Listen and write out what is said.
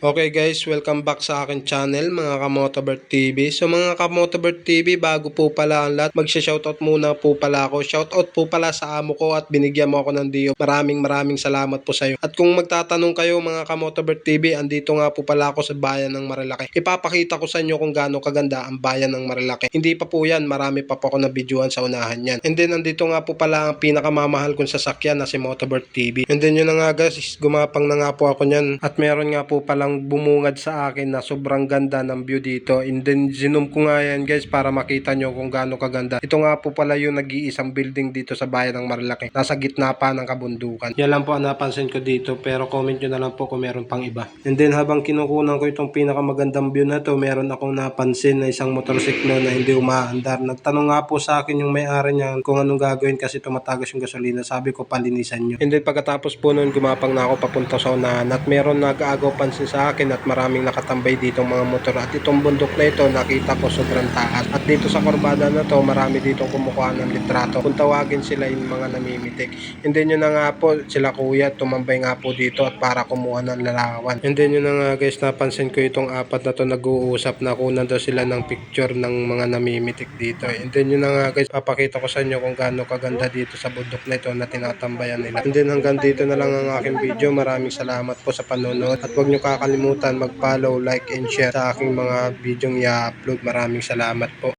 Okay guys, welcome back sa akin channel mga Kamotobert TV. So mga Kamotobert TV, bago po pala ang lahat, magsha-shoutout muna po pala ako. Shoutout po pala sa amo ko at binigyan mo ako ng Dio. Maraming salamat po sa iyo. At kung magtatanong kayo mga Kamotobert TV, andito nga po pala ako sa bayan ng Marilaki. Ipapakita ko sa inyo kung gaano kaganda ang bayan ng Marilaki. Hindi pa po yan, marami pa po ako na videoan sa unahan yan. And then andito nga po pala ang pinakamamahal kong sasakyan na si Motobert TV. And then yun na nga guys, gumapang na nga po ako niyan. At meron nga po palang bumungad sa akin na sobrang ganda ng view dito. And then zoom ko nga yan guys para makita nyo kung gaano kaganda. Ito nga po pala yung nag-iisang building dito sa bayan ng Marilaki. Nasa gitna pa ng kabundukan. Yan lang po ang napansin ko dito, pero comment nyo na lang po kung meron pang iba. And then habang kinukunan ko itong pinakamagandang view na to, meron akong napansin na isang motorsiklo na hindi umaandar. Nagtanong nga po sa akin yung may-ari niyan kung anong gagawin kasi tumatagas yung gasolina. Sabi ko palinisan nyo. And then pagkatapos po nun, gumapang na ako papunta sa unahan at meron nag-aagaw pansin sa akin at maraming nakatambay dito mga motor. At itong bundok na ito nakita ko sobrang taas. At dito sa kurbada na to, marami ditong kumukuha ng litrato. Kung tawagin sila yung mga namimitik. And then yun na nga po, sila kuya tumambay nga po dito at para kumuha ng larawan. And then yun na nga guys, napansin ko itong apat na to nag-uusap na kunan daw sila ng picture ng mga namimitik dito. And then yun na nga guys, papakita ko sa inyo kung gaano kaganda dito sa bundok na ito na tinatambayan nila. And then hanggang dito na lang ang aking video. Maraming salamat po sa panonood at huwag nyo kakalimutan mag-follow, like and share sa aking mga video i-upload. Maraming salamat po.